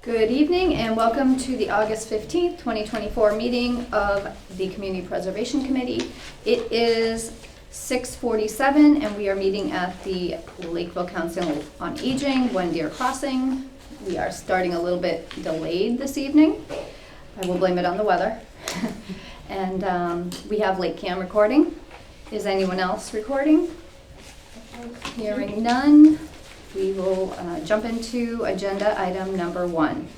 Good evening and welcome to the August 15th, 2024 meeting of the Community Preservation Committee. It is 6:47 and we are meeting at the Lakeville Council on Aging, One Deer Crossing. We are starting a little bit delayed this evening. I will blame it on the weather. And we have LakeCAM recording. Is anyone else recording? Hearing none. We will jump into agenda item number 1.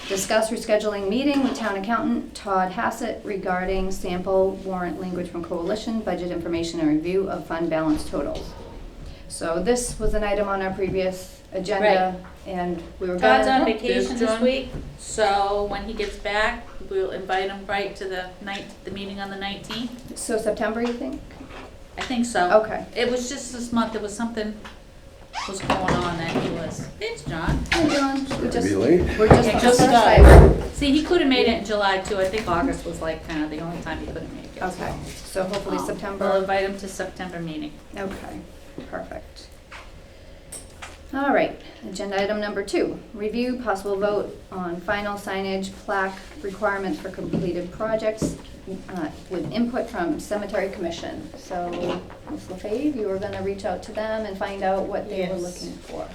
Discuss rescheduling meeting with town accountant Todd Hassett regarding sample warrant language from Coalition, budget information and review of fund balance totals. So this was an item on our previous agenda, and we were Todd's on gonna... vacation this week, so when he gets back, we'll invite him right to the meeting on the 19th. So September, you think? I think so. Okay. It was just this month, there was something was going on that he was. It's John. Hey, John. We're just Yeah, just started. See, he could have made it in July too. I think August was like kind of the only time he couldn't make it. Okay, so hopefully We'll September. invite him to September meeting. Okay, perfect. All right, agenda item number 2, review possible vote on final signage plaque requirements for completed projects with input from Cemetery Commission. So, Ms. LaFave, you were gonna reach out to them and find out what they were Yes. looking for.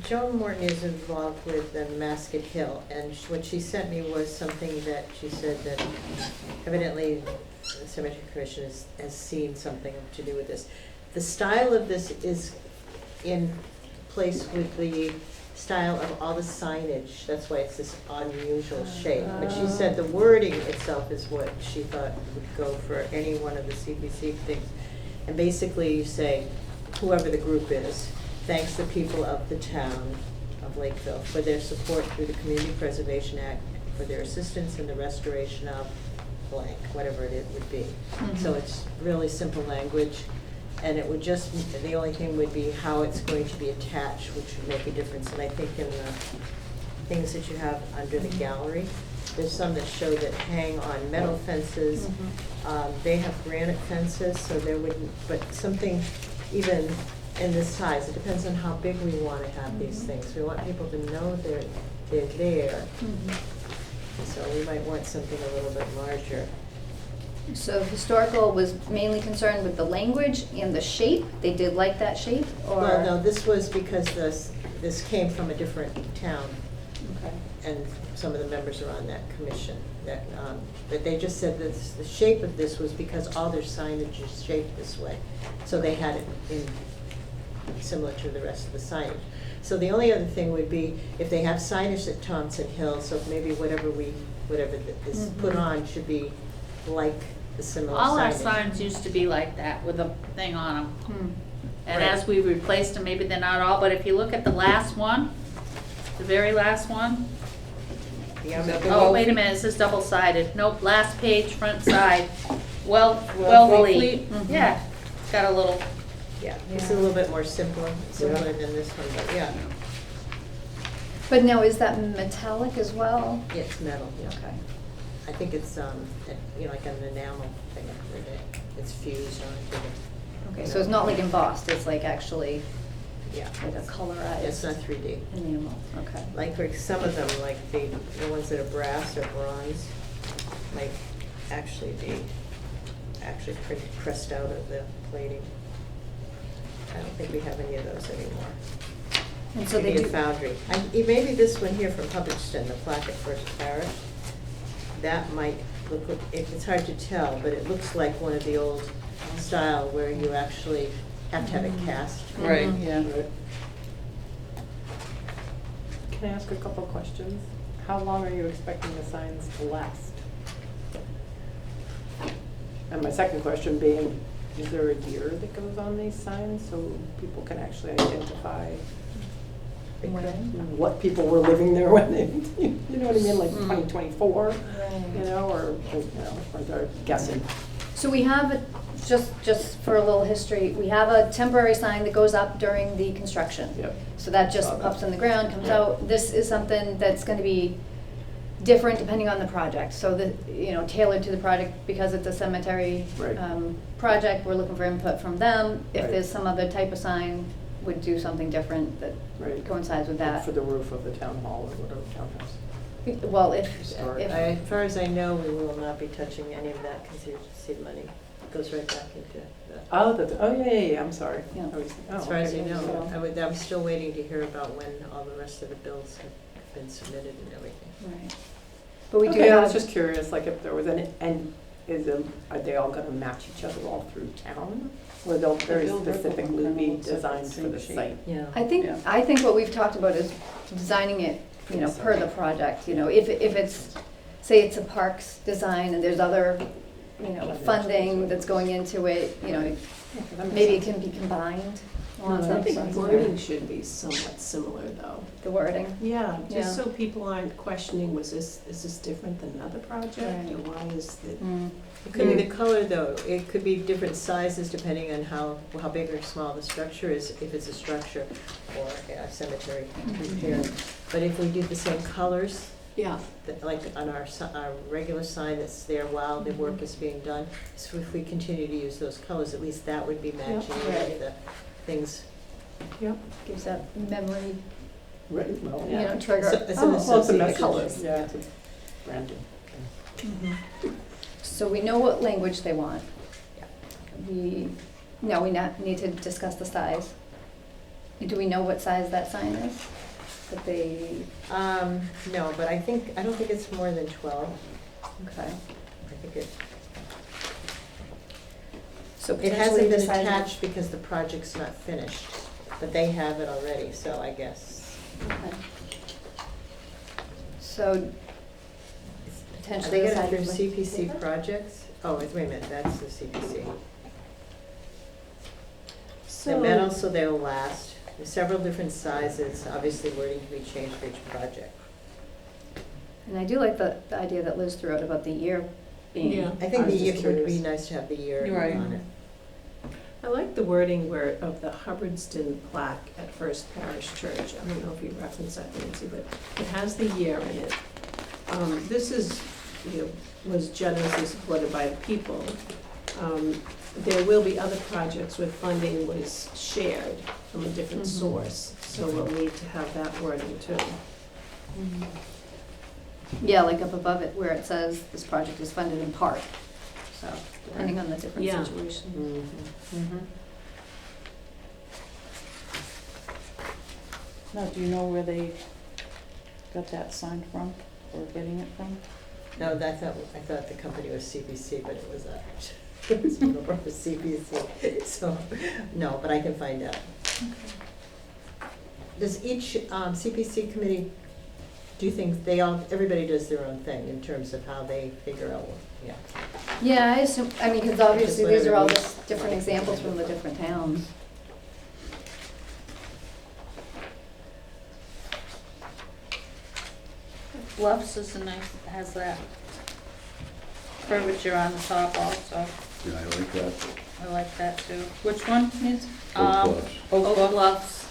Joan Morton is involved with the Mascot Hill, and what she sent me was something that she said that evidently the Cemetery Commission has seen something to do with this. The style of this is in place with the style of all the signage. That's why it's this unusual shape. But she said the wording itself is what she thought would go for any one of the CPC things. And basically you say, whoever the group is, thanks the people of the town of Lakeville for their support through the Community Preservation Act, for their assistance in the restoration of blank, whatever it would be. Mhm. So it's really simple language. And it would just, the only thing would be how it's going to be attached, which would make a difference. And I think in the things that you have under the gallery, there's some that show that hang on metal fences. They have granite fences, so there wouldn't, but something even in this size, it depends on how big we want to have these things. We want people to know they're there. So we might want something a little bit larger. So historical was mainly concerned with the language and the shape. They did like that shape, or? Well, no, this was because this came from a different town, Okay. and some of the members are on that commission. But they just said that the shape of this was because all their signage is shaped this way. So they had it in similar to the rest of the signage. So the only other thing would be if they have signage at Thompson Hill, so maybe whatever is put on should be like the similar signage. All our signs used to be like that with a thing on them. And Right. as we've replaced them, maybe they're not all, but if you look at the last one, the very last one. Oh, wait a minute, this is double-sided. Nope, last page, front side. Wellfleet. Yeah, it's got a little, Yeah, this is a little bit more simpler than this one, but yeah. But now, is that metallic as well? Yeah, it's metal, yeah. Okay. I think it's, like an enamel thing, it's fused onto it. Okay, so it's not like embossed, it's like actually Yeah. like a colorized It's not 3D. enamel, okay. Like for some of them, like the ones that are brass or bronze, might actually be pressed out of the plating. I don't think we have any of those anymore. And so they Maybe do, a foundry. Maybe this one here from Hubbardston, the plaque at First Parish, that might look, it's hard to tell, but it looks like one of the old style where you actually have to have it cast. Right, Mhm. yeah. Can I ask a couple questions? How long are you expecting the signs to last? And my second question being, is there a year that goes on these signs so people can actually identify what people were living there when they, you know what I mean, like 2024, or they're guessing? so we have, just for a little history, we have a temporary sign that goes up during the construction. Yep. So that just Saw that. pops in the ground, comes out. This is something that's gonna be different depending on the project. So tailored to the project because it's a cemetery Right. project. We're looking for input from them. If Right. there's some other type of sign, would do something different that Right. coincides with that. For the roof of the town hall or whatever townhouse. Well, if, Historic. As far as I know, we will not be touching any of that contingency money. It goes right back into the, Oh, yeah, I'm sorry. Yeah. as far as I know. So- I'm still waiting to hear about when all the rest of the bills have been submitted and everything. right. But we do Okay, I was have, just curious, like if there was any, and are they all gonna match each other all through town? Or they'll very bill record specifically one be looks like designed the for same the shape. site? Yeah. Yeah. I think what we've talked about is designing it, you know, per the project, you know, if it's, say it's a parks design and there's other, you know, funding that's going into it, you know, maybe it can be combined on I think some the sort wording of should be somewhat similar though. the wording. Yeah, Yeah. just so people aren't questioning, is this different than another project? Right. Or why is it? Mm. It could be the color though, it could be different sizes depending on how big or small the structure is, if it's a structure or a cemetery repair. But if we did the same colors, Yeah. like on our regular sign that's there while the work is being done, so if we continue to use those colors, at least that would be matching Right. the things. Yep. Gives that memory, Right, well, you yeah. know, trigger. So- it's Oh, an Well, it's a association. message. Colors. Yeah, it's a branding. So we know what language they want. Yeah. We need to discuss the size. Do we know what size that sign is? That they, No, but I don't think it's more than 12. okay. I think it So hasn't potentially been the size. attached because the project's not finished, but they have it already, so I guess. Okay. So Are potentially they the gonna size. do CPC projects? Oh, wait a minute, that's the CPC. The metal, so they'll last. There's several different sizes, obviously wording can be changed for each project. And I do like the idea that Liz threw out about the year being. Yeah. I think I was it just would be curious. nice to have the year You're right. on it. I like the wording where, of the Hubbardston plaque at First Parish Church. I don't know if you referenced that, Nancy, but it has the year in it. This is, was generously supported by the people. There will be other projects where funding was shared from a different source, so we'll need to have that wording too. Yeah, like up above it where it says this project is funded in part. So depending on the different Yeah. situation. Now, do you know where they got that sign from, or getting it from? No, I thought the company was CPC, but it was it was more of a CPC, so, no, but I can find out. Does each CPC committee do things, everybody does their own thing in terms of how they figure out what, yeah. Yeah, I assume, because obviously Just these are all whatever just different examples from the different towns. Bluffs is a nice, has that curvature on the top also. Yeah, I like that. I like that too. Which one is? Oak Bluffs. Oak Bluffs.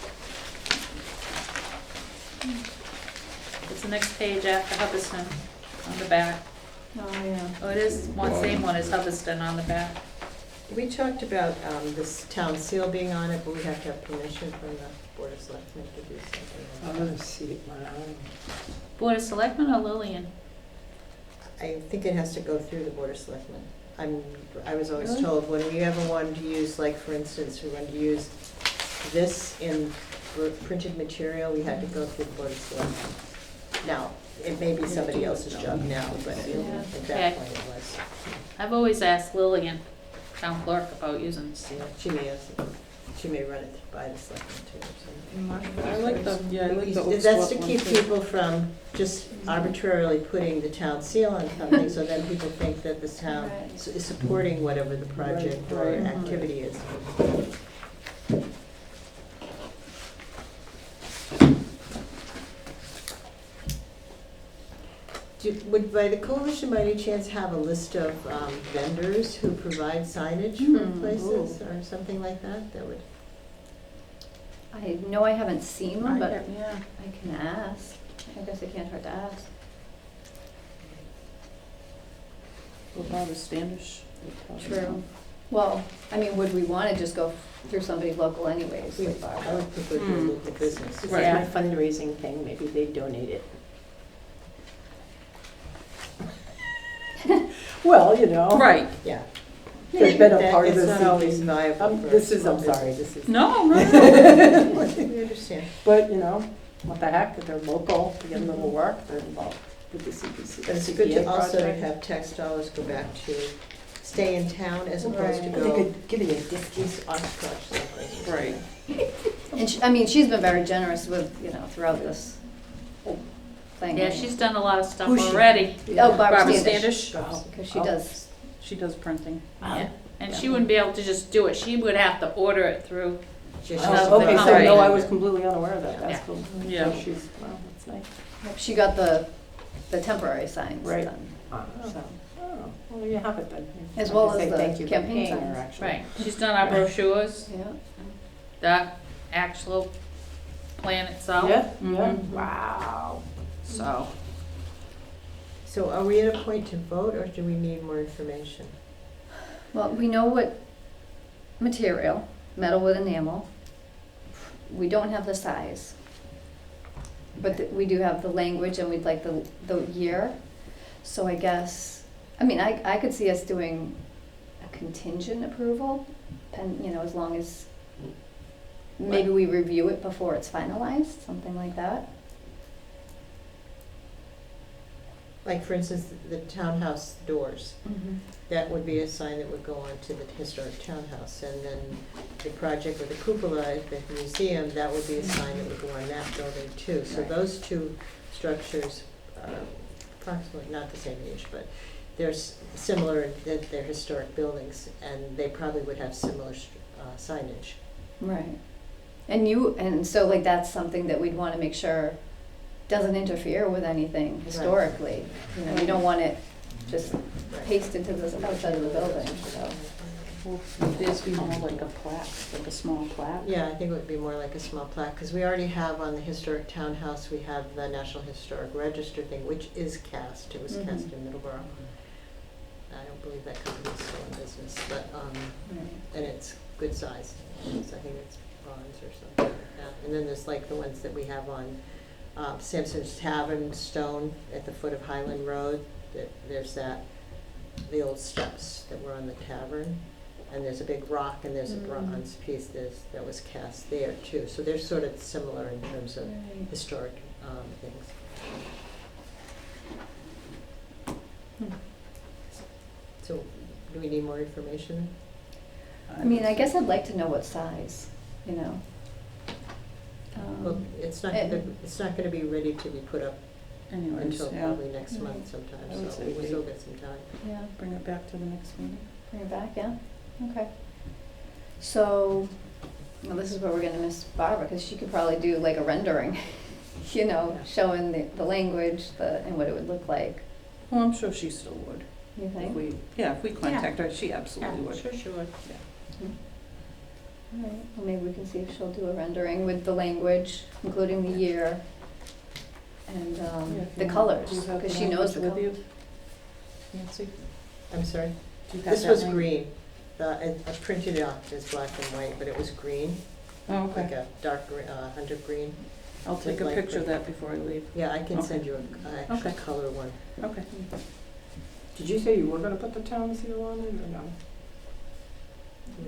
It's the next page after Hubbardston on the back. Oh, yeah. Oh, it is, same one as Hubbardston on the back. We talked about this town seal being on it, but we have to have permission from the Board of Selectmen to do something I'm like gonna that. see it, Board of Selectmen or Lillian? I think it has to go through the Board of Selectmen. I was always Really? told, when we ever wanted to use, like, for instance, we wanted to use this in printed material, we had to go through the Board of Selectmen. Now, it may be somebody else's job now, but at Okay. that point it was. I've always asked Lillian, town clerk, about using this. Yeah, she may run it by the selectmen too or something. I like the Oak That's to Bluff keep one too. people from just arbitrarily putting the town seal on something, so then people think that this town Right. is supporting whatever the project or Right. activity is. Would the coalition by any chance have a list of vendors who provide signage for places or something like that? That would. I know I haven't seen one, but Yeah. I can ask. I guess it can't hurt to ask. What about a Standish? True. Well, I mean, would we wanna just go through somebody local anyways, like I Barbara? would prefer to do a local business. This is Right. my fundraising thing, maybe they donate it. Well, you know. Right. Yeah. They've been a That- part of it's this. not always viable for This is, small I'm sorry, business. this is. No, no. We understand. But, you know, what the heck, if they're local, to get a little work, they're involved with the CPC. But it's good to CPA also project. have tax dollars go back to stay in town as opposed to Right. They go could give you a discount. these oshkosh someplace. Right. And I mean, she's been very generous with, you know, throughout this whole thing. Yeah, she's done a lot of stuff Who's she? already. Oh, Barbara Barbara Standish. Standish. Because she Oh. does, She does printing. Yeah. And she wouldn't be able to just do it. She would have to order it through. Just- Oh, Okay, so Right. no, I was completely unaware of that, Yeah. that's cool. Yeah. So she's, wow, that's nice. she got the temporary signs Right. done, so. Oh, well, there you have it then. As I well have to as say the thank you for campaign paying her, signs. actually. Right. She's done our brochures, Yeah. the actual plan itself. Yeah, yeah, Mhm. wow. So, So are we at a point to vote, or do we need more information? Well, we know what material, metal with enamel. We don't have the size. But we do have the language and we'd like the year. So I guess, I mean, I could see us doing a contingent approval, and, you know, as long as maybe we review it before it's finalized, something like that. Like, for instance, the townhouse doors, that would be a sign that would go on to the historic townhouse. And then the project with the cupola at the museum, that would be a sign that would go on that building too. So Right. those two structures are approximately not the same age, but they're similar in that they're historic buildings, and they probably would have similar signage. Right. And so like that's something that we'd want to make sure doesn't interfere with anything historically. You know, you don't want it just pasted to the outside of the building, so. Would this be more like a plaque, like a small plaque? Yeah, I think it would be more like a small plaque, because we already have on the historic townhouse, we have the National Historic Register thing, which is cast. It was Mhm. cast in Middleborough. I don't believe that company's still in business, but, and it's good size. I think it's bronze or something like that. And then there's like the ones that we have on Sampson's Tavern stone at the foot of Highland Road. There's that, the old steps that were on the tavern. And there's a big rock and there's a bronze piece that was cast there too. So they're sort of similar in terms of Right. historic things. So do we need more information? I mean, I guess I'd like to know what size, you know. Well, it's not gonna be ready to be put up Anyways, until yeah, probably next Right. month sometime, I would so say we wait. still got some time. Yeah, bring it back to the next meeting. bring it back, yeah, okay. So, well, this is where we're gonna miss Barbara, because she could probably do like a rendering, you know, showing the language, and what it would look like, Well, I'm sure she still would. you If think? we contact her, she absolutely yeah, would. sure she would. All right, well, maybe we can see if she'll do a rendering with the language, including the year and Yeah, if the you want. colors, Do you have because the she knows the language colors. with you? Nancy? I'm sorry? Do you have This that was language? green. I printed it off as black and white, but it was green, Oh, like okay. a dark hunter green. I'll take a light picture of green. that before I leave. Yeah, I can Okay. send you an actual Okay. color one. Okay. Did you say you were gonna put the town seal on it, or no?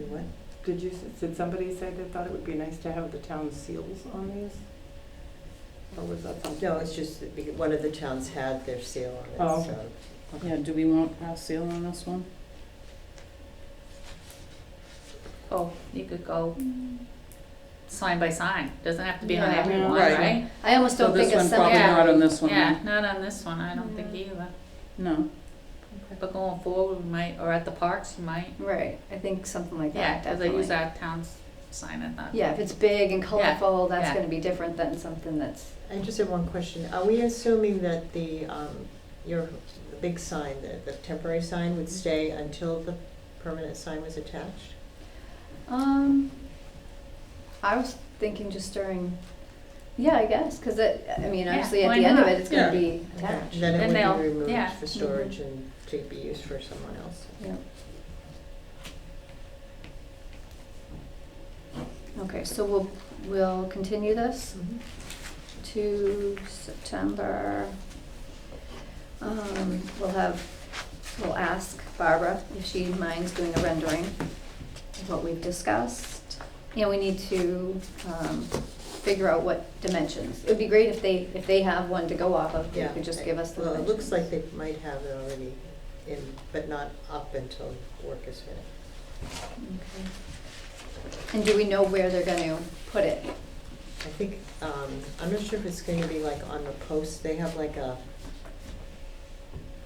What? Did somebody say they thought it would be nice to have the town seals on these? Or was that something? No, it's just that one of the towns had their seal on it, Oh, so. okay. Yeah, do we want our seal on this one? Oh, you could go sign by sign. Doesn't have to be on Yeah. everyone, Right. right? I almost So don't this think a one probably semi. not on this one Yeah, then? not on this one, I don't think either. No. But going forward, we might, or at the parks, you might. Right, I think something like Yeah, that, because they use definitely. our town's sign at that. Yeah, if it's big and colorful, that's yeah. gonna be different than something that's, I just have one question. Are we assuming that the big sign, the temporary sign would stay until the permanent sign was attached? I was thinking just during, yeah, I guess, because I mean, Yeah, obviously at why the end of not? it, it's gonna Yeah. be attached. Then it Then would they'll- be removed yeah. for storage and to be used for someone else. Yeah. Okay, so we'll continue this Mhm. to September. We'll ask Barbara if she minds doing a rendering of what we've discussed. And we need to figure out what dimensions. It would be great if they have one to go off of, they Yeah. could just give us the Well, it dimensions. looks like they might have it already in, but not up until work is finished. Okay. And do we know where they're gonna put it? I think, I'm not sure if it's going to be like on the post. They have like a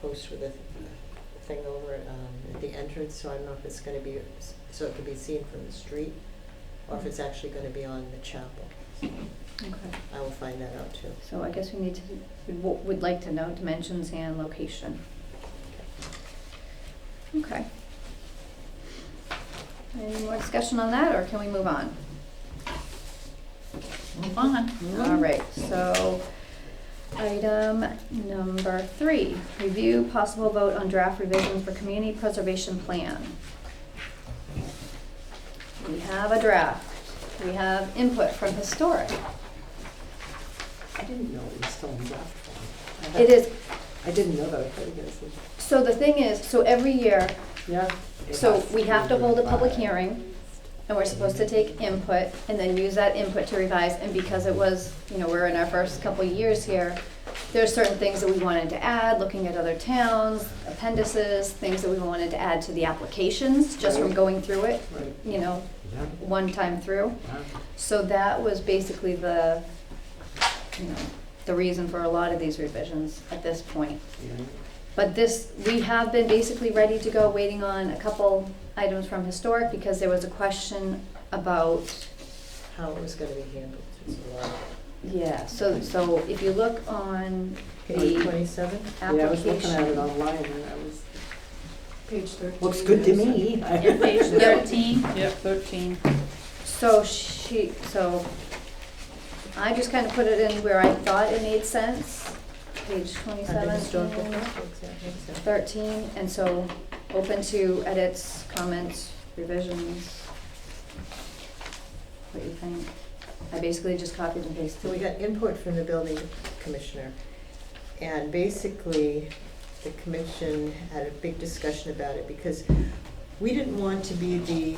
post with a thing over it at the entrance, so I don't know if it's going to be, so it can be seen from the street, or if it's actually going to be on the chapel. Okay. I will find that out too. So I guess we'd like to know dimensions and location. Okay. Any more discussion on that, or can we move on? Move on. All right, so item number 3, review possible vote on draft revisions for community preservation plan. We have a draft. We have input from historic. I didn't know it was still in draft form. It is, I didn't know that, I thought you guys did. so the thing is, so every year, Yeah. so we have to hold a public hearing, and we're supposed to take input, and then use that input to revise, and because it was, we're in our first couple of years here, there's certain things that we wanted to add, looking at other towns, appendices, things that we wanted to add to the applications, just from Right. going through it, Right. Yeah. one time through. Yeah. So that was basically the reason for a lot of these revisions at this point. Yeah. But we have been basically ready to go, waiting on a couple items from historic, because there was a question about, How it was going to be handled. It's a lot. yeah, so if you look on Page the 27? Yeah, I was looking at it application. online and I was, Page 13. looks good to me. Yeah, page 13. Yep, 13. So I just kind of put it in where I thought it made sense, page Under 27, historical and facts, exactly, so. 13, and so open to edits, comments, revisions. What do you think? I basically just copied and pasted. So we got input from the building commissioner, and basically, the commission had a big discussion about it, because we didn't want to be the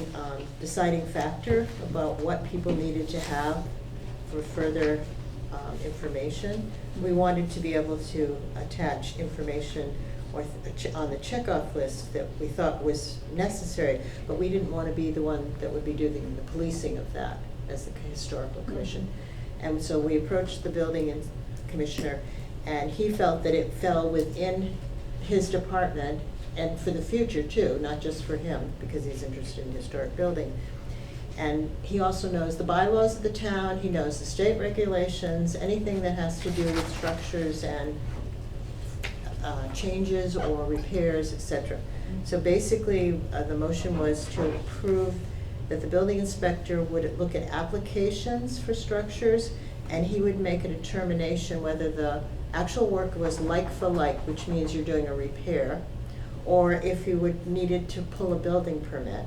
deciding factor about what people needed to have for further information. We wanted to be able to attach information or on the checkoff list that we thought was necessary, but we didn't want to be the one that would be doing the policing of that as the historical commission. And so we approached the building commissioner, and he felt that it fell within his department, and for the future too, not just for him, because he's interested in historic building. And he also knows the bylaws of the town, he knows the state regulations, anything that has to do with structures and changes or repairs, etc. So basically, the motion was to approve that the building inspector would look at applications for structures, and he would make a determination whether the actual work was like for like, which means you're doing a repair, or if you needed to pull a building permit,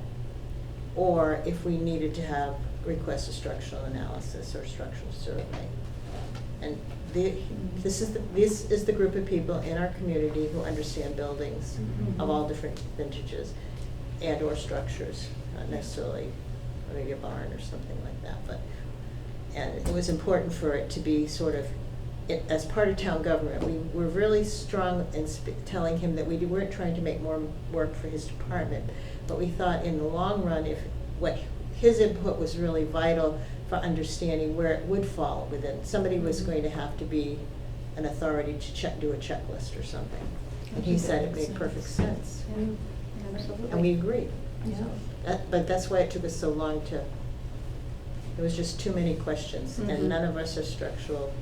or if we needed to request a structural analysis or structural survey. And this is the group of people in our community who understand buildings of all different vintages and or structures, not necessarily maybe a barn or something like that. And it was important for it to be sort of, as part of town government, we were really strong in telling him that we weren't trying to make more work for his department, but we thought in the long run, his input was really vital for understanding where it would fall within. Somebody was going to have to be an authority to do a checklist or something. And he said it made perfect sense. Yeah, absolutely. And we agreed. Yeah. But that's why it took us so long there was just too many questions, Mhm. and none of us are structural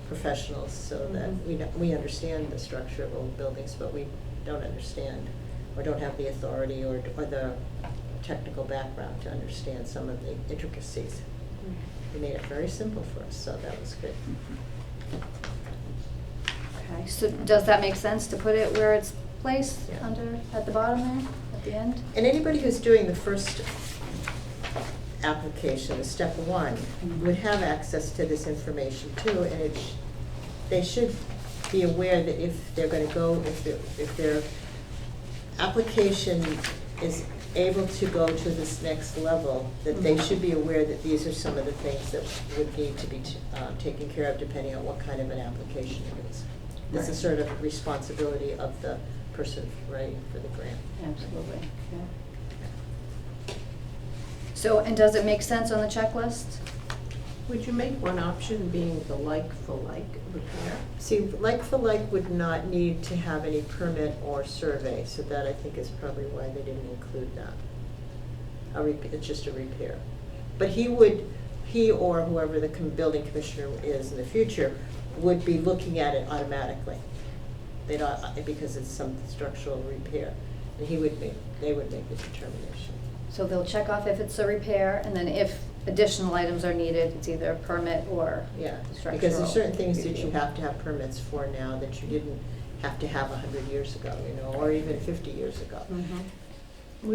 professionals, so that we understand the structure of old buildings, but we don't understand or don't have the authority or the technical background to understand some of the intricacies. They made it very simple for us, so that was good. Okay, so does that make sense to put it where it's placed, Yeah. at the bottom there, at the end? And anybody who's doing the first application, the step one, would have access to this information too, and they should be aware that if they're gonna go, if their application is able to go to this next level, that they should be aware that these are some of the things that would need to be taken care of depending on what kind of an application it is. This is sort of responsibility of the person writing for the grant. Absolutely, yeah. So, and does it make sense on the checklist? Would you make one option being the like for like repair? See, like for like would not need to have any permit or survey, so that I think is probably why they didn't include that. It's just a repair. But he or whoever the building commissioner is in the future would be looking at it automatically. They don't, because it's some structural repair, and they would make the determination. So they'll check off if it's a repair, and then if additional items are needed, it's either a permit or Yeah, structural. because there's certain things that review. you have to have permits for now that you didn't have to have 100 years ago, or even 50 years ago.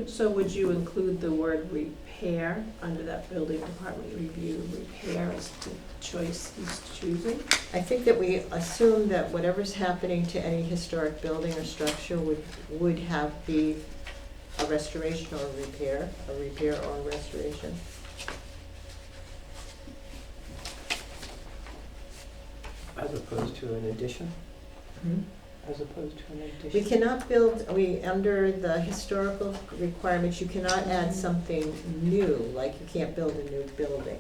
So would you include the word repair under that building department review? Repair is the choice he's choosing? I think that we assume that whatever's happening to any historic building or structure would be a restoration or a repair or a restoration. As opposed to an addition? As opposed to an addition? We cannot build, under the historical requirements, you cannot add something new, like you can't build a new building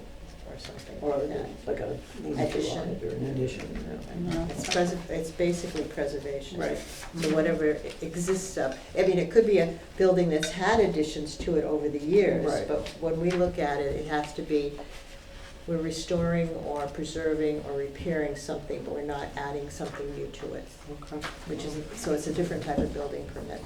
or something Or like that. like a Addition. or an addition, No. It's basically preservation. Right. So whatever exists of, I mean, it could be a building that's had additions to it over the years, Right. but when we look at it, it has to be, we're restoring or preserving or repairing something, but we're not adding something new to it, Okay. which is, so it's a different type of building permit.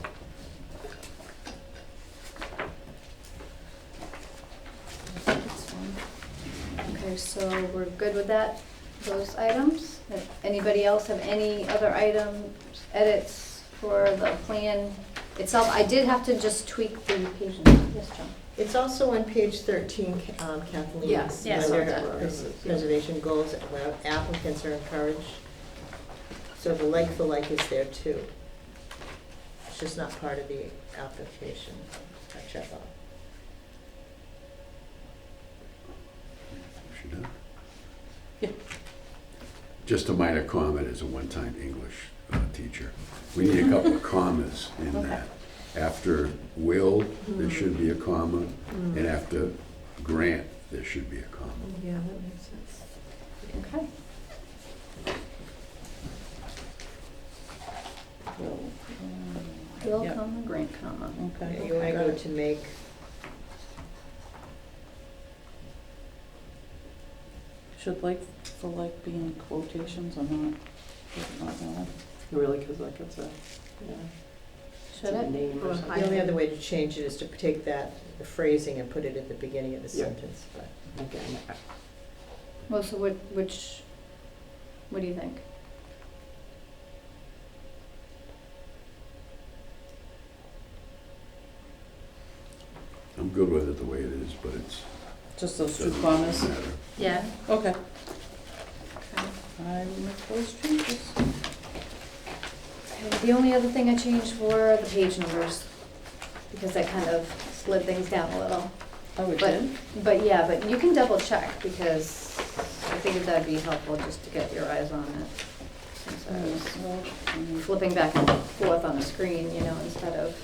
Okay, so we're good with that, those items? Anybody else have any other items, edits for the plan itself? I did have to just tweak the page. Yes, John? It's also on page 13, Kathleen. Yes, yes, Under okay. preservation goals, where applicants are encouraged. So the like for like is there too. It's just not part of the application, I check off. She done? Yeah. Just a minor comment as a one-time English teacher. We need a couple of commas in Okay. that. After will, there should be a comma, and after grant, there should be a comma. Yeah, that makes sense. Okay. Bill, Yep. comma, grant, comma. Okay. You want to go to make, Should like for like be in quotations or not? Not know. Really, because like it's a, yeah. Should it's a it? name or Or something. the only other way to change it is to take that, the phrasing, and put it at the beginning of the Yeah. sentence, but. Again, Well, so what do you think? I'm good with it the way it is, but it's. Just those two doesn't commas? matter. Yeah, Okay. Okay. I will make those changes. Okay, the only other thing I changed were the page numbers, because that kind of slid things down a little. Oh, it But, did? but yeah, but you can double check, because I figured that'd be helpful just to get your eyes on it. Since I was flipping back and forth on the screen, instead of,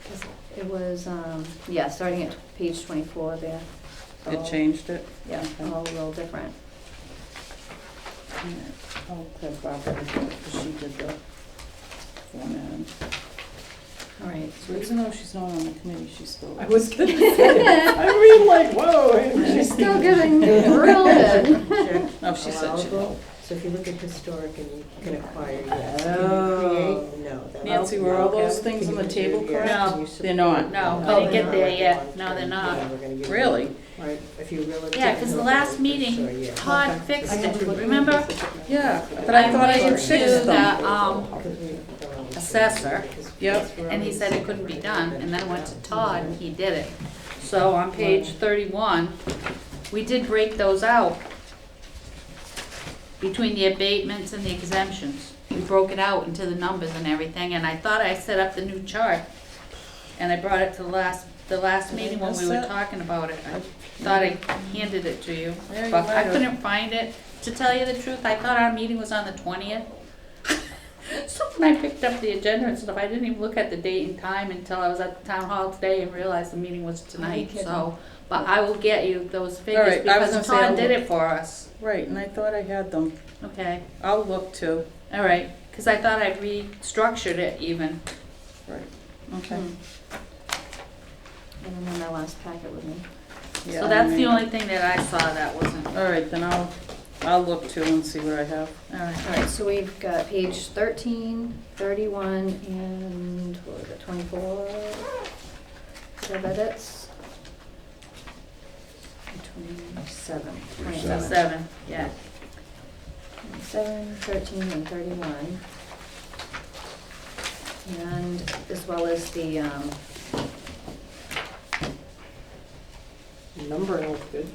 'cause it was, yeah, starting at page 24 there. It changed it? Yeah, Okay. all a little different. Okay, Barbara, she did the formatting. All right. So even though she's not on the committee, she's still. I was gonna say, I mean, like, whoa. She's still getting real good. Check Oh, she said she allowable. did. So if you look at historic and you can acquire, yes. Can Oh. you create? No. that- Nancy, were all those things Can on you the do- table yes, correct? can you They're not. no, No, we didn't get they're there not yet. long No, they're term. not. Yeah, we're gonna give you- Really? Right, if you really. Yeah, because the last meeting, Sure, yeah. Todd fixed it, remember? Yeah, but I thought I had went fixed to them. assessor, Yep. and he said it couldn't be done, and then I went to Todd, and he did it. So on page 31, we did break those out between the abatements and the exemptions. We broke it out into the numbers and everything, and I thought I set up the new chart. And I brought it to the last meeting when we were talking about it. I thought I handed it to you, Yeah, you but might I have. couldn't find it. To tell you the truth, I thought our meeting was on the 20th. So when I picked up the agenda and stuff, I didn't even look at the date and time until I was at the town hall today and realized the meeting was tonight, kidding. so. But I will get you those figures right, I was because gonna say, Todd I'll did look. it for us. Right, and I thought I had them. Okay, I'll look too. all right, because I thought I restructured it even. Right, okay. I don't know my last packet with me. Yeah, So I that's the mean- only thing that I saw that wasn't, All right, then I'll look too and see what I have. all right. All right, so we've got page 13, 31, and what was it, 24? Sub edits? 27. So 7, yeah. 27, 13, and 31. And as well as the, Numbering looks good.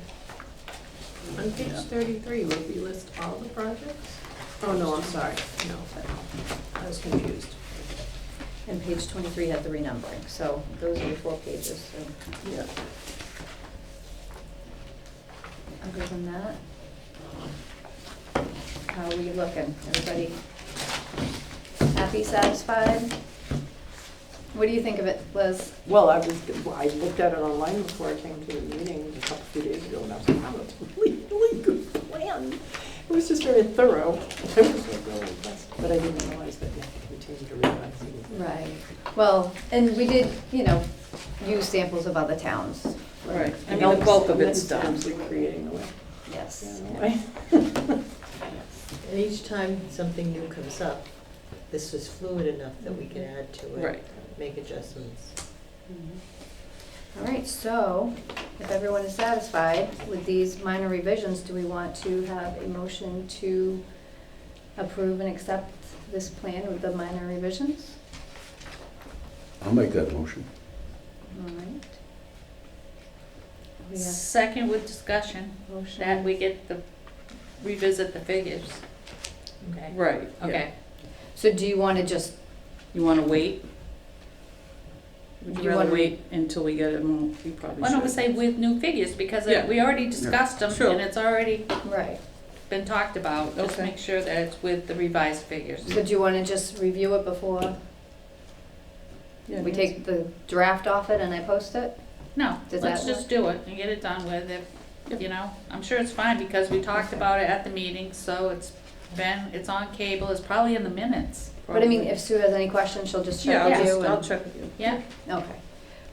On page 33, will we list all the projects? Oh, no, I'm sorry, no, I was confused. and page 23 had the renumbering, so those are your 4 pages, so. Yeah. Other than that, how are we looking? Everybody happy, satisfied? What do you think of it, Liz? Well, I looked at it online before I came to the meeting a few days ago, and I was like, wow, that's a really, really good plan. It was just very thorough. I was like really impressed, but I didn't realize that you have to continue to revise it. Right. Well, and we did, use samples of other towns. Right, I mean, the bulk of it's done. That's actually creating the way. Yes. And each time something new comes up, this was fluid enough that we can add to it. Right. Make adjustments. All right, so if everyone is satisfied with these minor revisions, do we want to have a motion to approve and accept this plan with the minor revisions? I'll make that motion. All right. We have Second with discussion, motion. that we get the, revisit the figures. Okay. Right, yeah. Okay. So do you want to just, You wanna wait? Would You you rather wanna- wait until we get it more? You probably Why don't we should. say with new figures, because Yeah. we already discussed them, Sure. and it's already right, been talked about. Just Okay. make sure that it's with the revised figures. so do you want to just review it before Yeah, we yes. take the draft off it and I post it? No, Does let's that just do it and get it done with. I'm sure it's fine, because we talked about it at the meeting, so it's on cable, it's probably in the minutes. But I mean, Probably. if Sue has any questions, she'll just check Yeah, with you. I'll and- check with you. Yeah, Okay,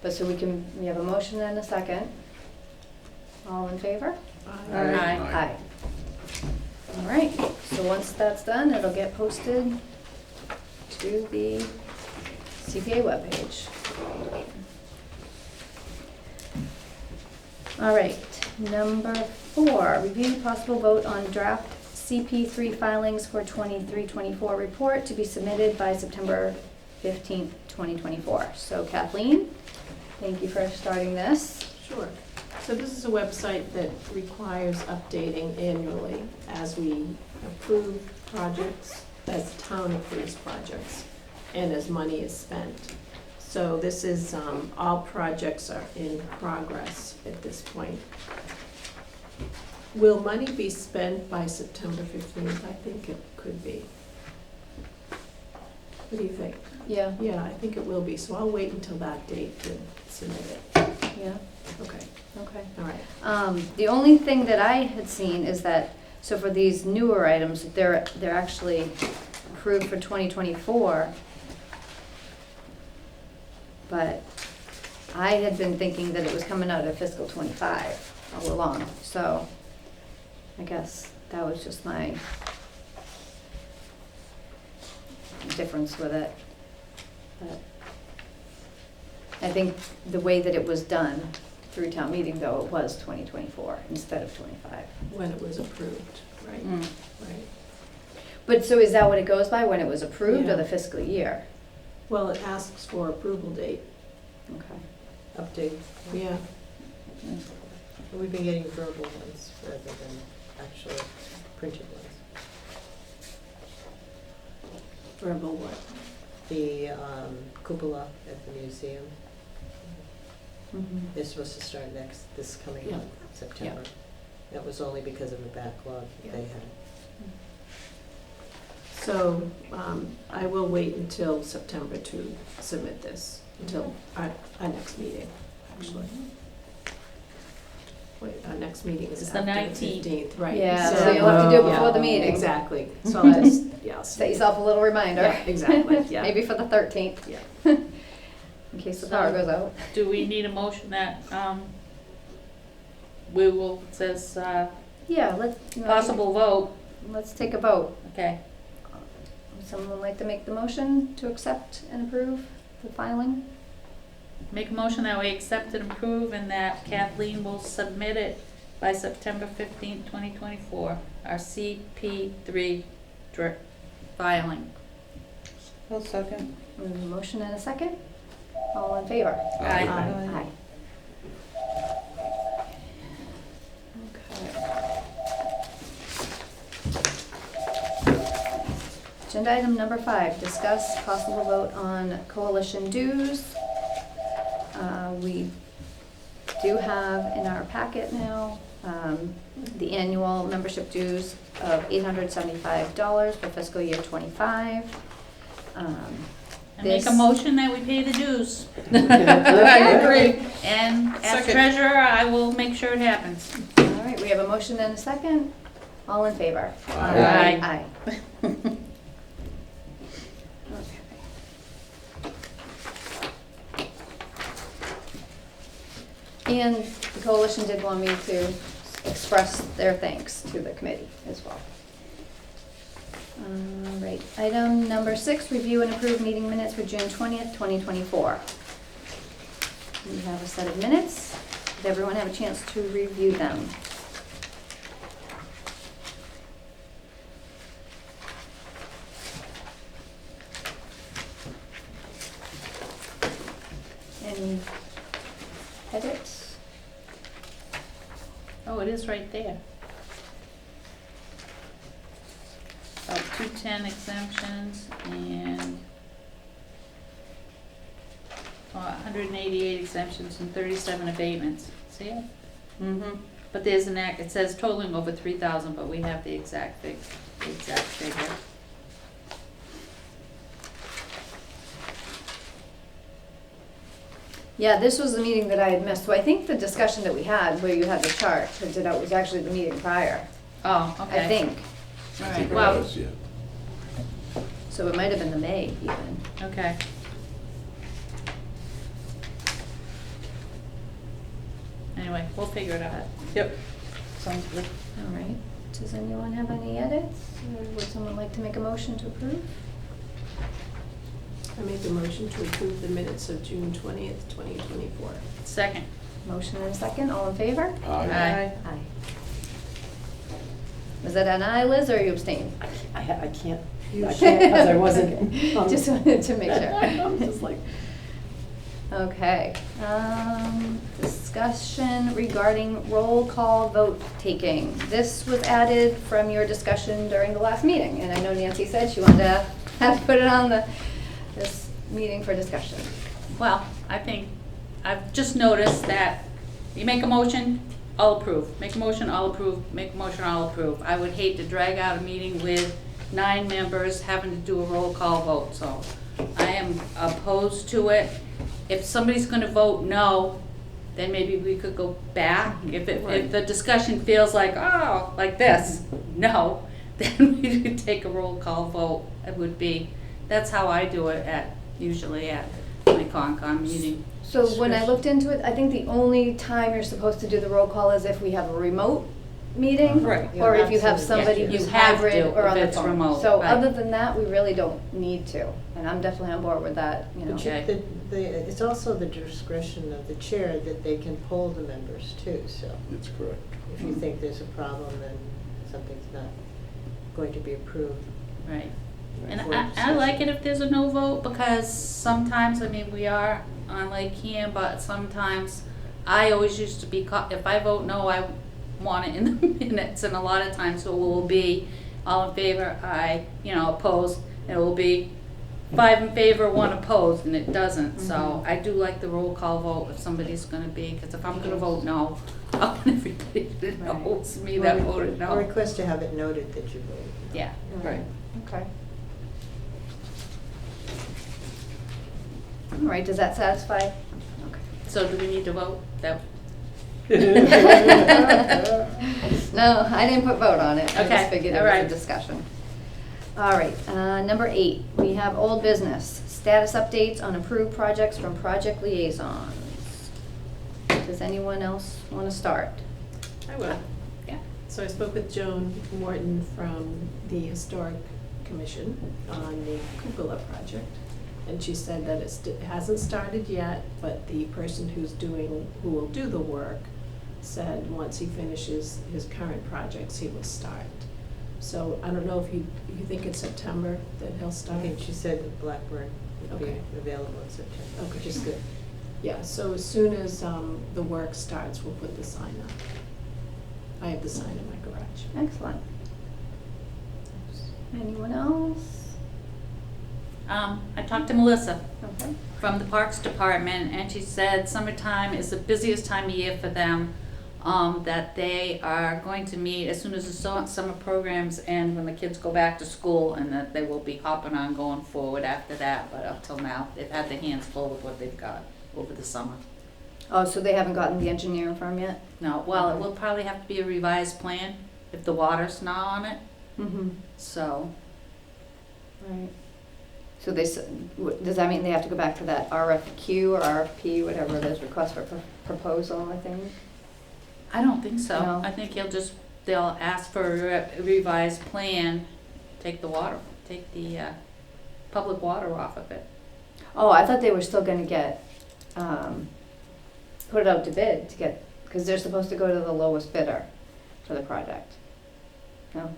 but so we have a motion and a second. All in favor? Aye. Aye. All right, so once that's done, it'll get posted to the CPA webpage. All right, number 4, review possible vote on draft CP3 filings for 23-24 report to be submitted by September 15th, 2024. So Kathleen, thank you for starting this. Sure. So this is a website that requires updating annually as we approve projects, as the town approves projects, and as money is spent. So this is, all projects are in progress at this point. Will money be spent by September 15th? I think it could be. What do you think? Yeah, Yeah, I think it will be, so I'll wait until that date to submit it. yeah, Okay, okay. all right. The only thing that I had seen is that, so for these newer items, they're actually approved for 2024. But I had been thinking that it was coming out of fiscal '25 all along, so I guess that was just my difference with it. But I think the way that it was done through town meeting, though, it was 2024 instead of '25. When it was approved, right, Mm. right. But so is that what it goes by, when it was approved Yeah. or the fiscal year? Well, it asks for approval date, Okay. Update. yeah. We've been getting verbal ones rather than actual printed ones. Verbal what? The cupola at the museum Mhm. is supposed to start this coming Yeah. month, September. That was only because of a backlog that they had. So, I will wait until September to submit this, until our next meeting, actually. Wait, our next meeting is It's the after the 19th. 15th, right? Yeah, so you'll have to do it before the meeting. Exactly, so I'll just, yes. Set yourself a little reminder. Yeah, exactly, yeah. Maybe for the 13th. Yeah. In case the power goes out. Do we need a motion that, we will, it says, Yeah, possible vote, let's take a vote. okay. Would someone like to make the motion to accept and approve the filing? Make a motion that we accept and approve and that Kathleen will submit it by September 15th, 2024, our CP3 filing. I'll second. We have a motion and a second. All in favor? Aye. Aye. Okay. Agenda item number 5, discuss possible vote on coalition dues. We do have in our packet now the annual membership dues of $875 for fiscal year ¡25. And make a This- motion that we pay the dues. I agree. And as Second. treasurer, I will make sure it happens. All right, we have a motion and a second. All in favor? Aye. Aye. Okay. And the coalition did want me to express their thanks to the committee as well. All right, item number 6, review and approve meeting minutes for June 20th, 2024. We have a set of minutes. Did everyone have a chance to review them? Any edits? Oh, it is right there. About 210 exemptions and 188 exemptions and 37 abatements. See it? Mm-hmm. But there's an act, it says totaling over 3,000, but we have the exact figure. Yeah, this was the meeting that I had missed. So I think the discussion that we had, where you had the chart printed out, was actually the meeting prior, Oh, okay. I think. All I right, think it well, was, yeah. So it might have been the May even. okay. Anyway, we'll figure it out. Yep. Sounds good. All right. Does anyone have any edits? Or would someone like to make a motion to approve? I make a motion to approve the minutes of June 20th, 2024. Second. Motion and a second. All in favor? Aye. Aye. Was that an aye, Liz, or you abstained? I can't, because I wasn't. Just wanted to make sure. I'm just like, Okay. Discussion regarding roll call vote taking. This was added from your discussion during the last meeting, and I know Nancy said she wanted to have put it on this meeting for discussion. Well, I think, I've just noticed that you make a motion, I'll approve. Make a motion, I'll approve. Make a motion, I'll approve. I would hate to drag out a meeting with 9 members having to do a roll call vote, so I am opposed to it. If somebody's gonna vote no, then maybe we could go back. If the discussion feels like, oh, like this, no, then we could take a roll call vote. It would be, that's how I do it usually at my Concom meeting. So when I looked into it, I think the only time you're supposed to do the roll call is if we have a remote meeting. Right. Or if you have Absolutely. somebody Yeah, you who's have hybrid to or if on the it's phone. remote, So right. other than that, we really don't need to, and I'm definitely on board with that, you know. But Okay. it's also the discretion of the chair that they can poll the members too, so That's correct. if you think there's a problem and something's not going to be approved. Right. And for I discussion. like it if there's a no vote, because sometimes, I mean, we are on LakeCAM, but sometimes I always used to be, if I vote no, I want it in the minutes, and a lot of times it will be all in favor, aye, opposed, and it will be 5 in favor, 1 opposed, and it doesn't. So I do like the roll call vote if somebody's gonna be, because if I'm gonna vote no, I want everybody to know it's me that voted Or no. request to have it noted that you voted. Yeah. Right. Okay. All right, does that satisfy? Okay. So do we need to vote? That, No, I didn't put vote on it. I Okay, just figured it all was a right. discussion. All right, number 8, we have old business, status updates on approved projects from project liaisons. Does anyone else want to start? I will. yeah. So I spoke with Joan Morton from the Historic Commission on the cupola project. And she said that it hasn't started yet, but the person who will do the work said once he finishes his current projects, he will start. So I don't know if you think it's September that he'll I start? think she said that Blackburn would be Okay. available in September, Okay. which is good. Yeah, so as soon as the work starts, we'll put the sign up. I have the sign in my garage. Excellent. Anyone else? I talked to Melissa Okay. from the Parks Department, and she said summertime is the busiest time of year for them, that they are going to meet as soon as the summer programs end, when the kids go back to school, and that they will be hopping on going forward after that, but up till now, they've had their hands full with what they've got over the summer. Oh, so they haven't gotten the engineering firm yet? No, well, it will probably have to be a revised plan if the water's not on it, Mm-hmm. so. Right. So does that mean they have to go back to that RFQ or RFP, whatever it is, request for proposal, I think? I don't think so. No. I think they'll ask for a revised plan, take the public water off of it. Oh, I thought they were still gonna get, put it out to bid because they're supposed to go to the lowest bidder for the project. No?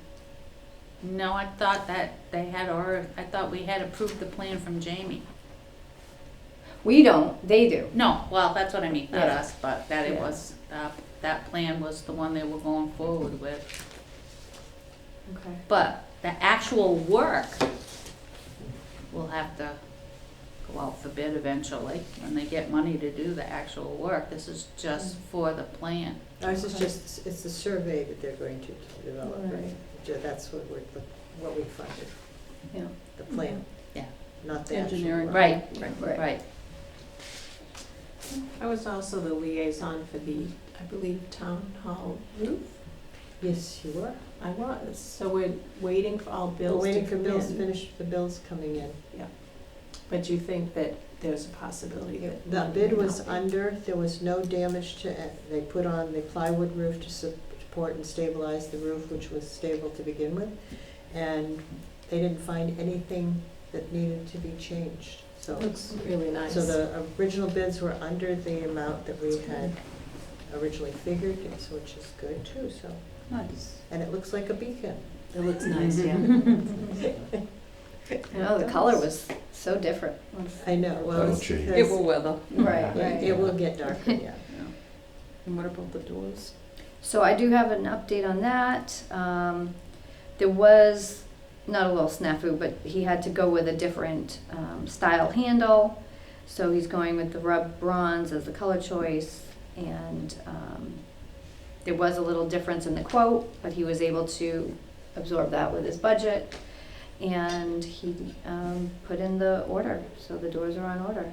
No, I thought that I thought we had approved the plan from Jamie. We don't, they do. No, well, that's what I mean, not Yeah. us, but that it Yeah. was, that plan was the one they were going forward with. Okay. But the actual work will have to go out for bid eventually, when they get money to do the actual work. This is just for the plan. Ours is Okay. just, it's the survey that they're going to develop, right? Right. That's what we funded, Yeah. the plan. Yeah. Not the actual Engineering. work. Right, Right. right. I was also the liaison for the, I believe, town hall roof. Yes, you were. I was. So we're waiting for all We're bills to waiting for come bills to in. finish, the bills coming in. But you think that there's a possibility that The money bid may was not be? under, there was no damage to it. They put on the plywood roof to support and stabilize the roof, which was stable to begin with. And they didn't find anything that needed to be changed, so. Looks really nice. So the original bids were under the amount that we had originally figured, which is good too, so. Nice. And it looks like a beacon. It looks nice, yeah. I know, the color was so different. I know, well, That'll it's change. It because will weather. Right, it will get darker, yeah. And what about the doors? So I do have an update on that. There was, not a little snafu, but he had to go with a different style handle. So he's going with the rub bronze as the color choice. And there was a little difference in the quote, but he was able to absorb that with his budget. And he put in the order, so the doors are on order.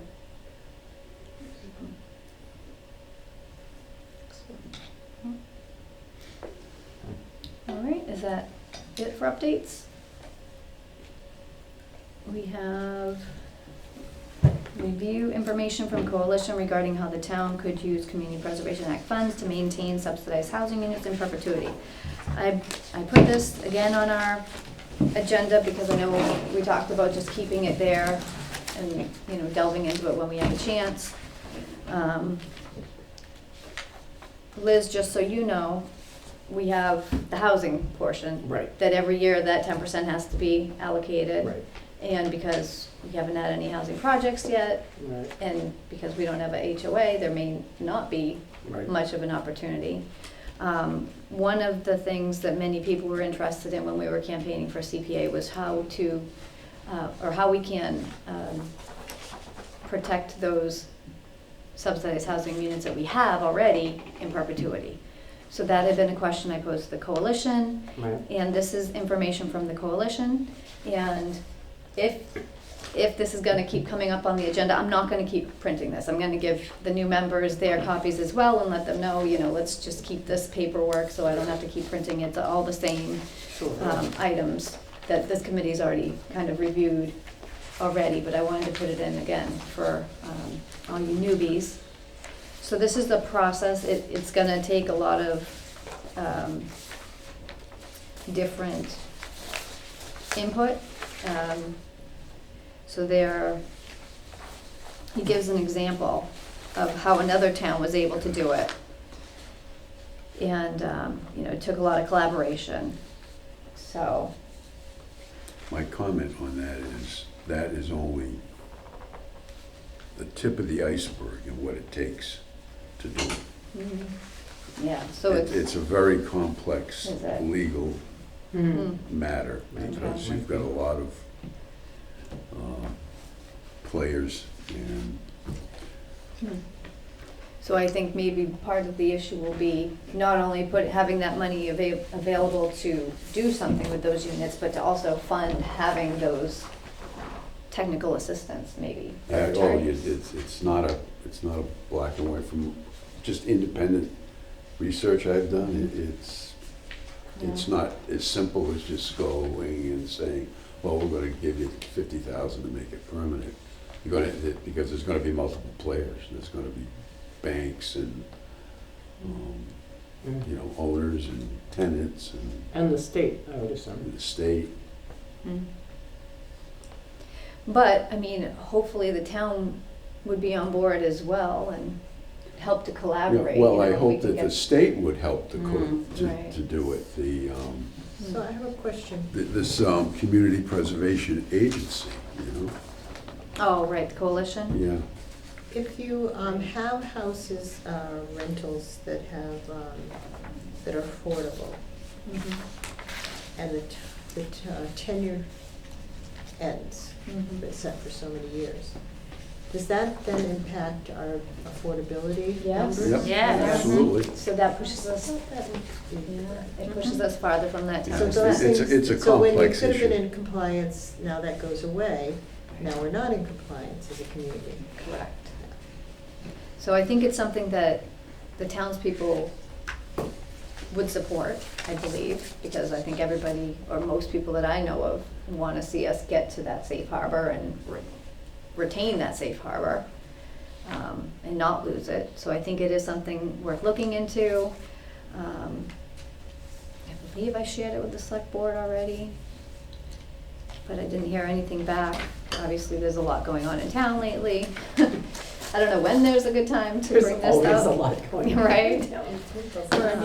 All right, is that it for updates? We have review information from Coalition regarding how the town could use Community Preservation Act funds to maintain subsidized housing units in perpetuity. I put this again on our agenda because I know we talked about just keeping it there and, delving into it when we have a chance. Liz, just so you know, we have the housing portion. Right. That every year that 10% has to be allocated. Right, And because we haven't had any housing projects yet, right, and because we don't have a HOA, there may not be right. much of an opportunity. One of the things that many people were interested in when we were campaigning for CPA was how to, or how we can protect those subsidized housing units that we have already in perpetuity. So that had been a question I posed to the coalition, Right. and this is information from the coalition. And if this is gonna keep coming up on the agenda, I'm not gonna keep printing this. I'm gonna give the new members their copies as well and let them know, let's just keep this paperwork so I don't have to keep printing it. It's all the same Sure. items that this committee's already kind of reviewed already, but I wanted to put it in again for all you newbies. So this is the process. It's gonna take a lot of different input. So he gives an example of how another town was able to do it. And, it took a lot of collaboration. So, My comment on that is only the tip of the iceberg and what it takes to do it. yeah, so It's a very complex Is it? legal Mm. matter because you've got a lot of players and So I think maybe part of the issue will be not only having that money available to do something with those units, but to also fund having those technical assistance maybe. it's not a black and white from just independent research I've done. It's not as simple as just going and saying, well, we're going to give you 50,000 to make it permanent. Because there's going to be multiple players. There's going to be banks and owners and tenants And the state, I would assume. and the state. But, hopefully the town would be on board as well and help to collaborate. Well, I if we hope can that the get- state would help to Right. to do it. So I have a question. This Community Preservation Agency, Oh, right, the coalition? yeah. If you have houses, rentals that have, that are affordable, and the tenure ends, Mhm. it's set for so many years, does that then impact our affordability Yes. numbers? Yep, Yes. absolutely. So that pushes us, it pushes us farther from that Yeah, So town. those it's things, a so when you complex could have been issue. in compliance, now that goes away, now we're not in compliance as a community. Correct. So I think it's something that the townspeople would support, I believe, because I think everybody, or most people that I know of, want to see us get to that safe harbor and retain that safe harbor, and not lose it. So I think it is something worth looking into. I believe I shared it with the select board already, but I didn't hear anything back. Obviously, there's a lot going on in town lately. I don't know when there's a good time to bring this up. There's always a lot going on. Right?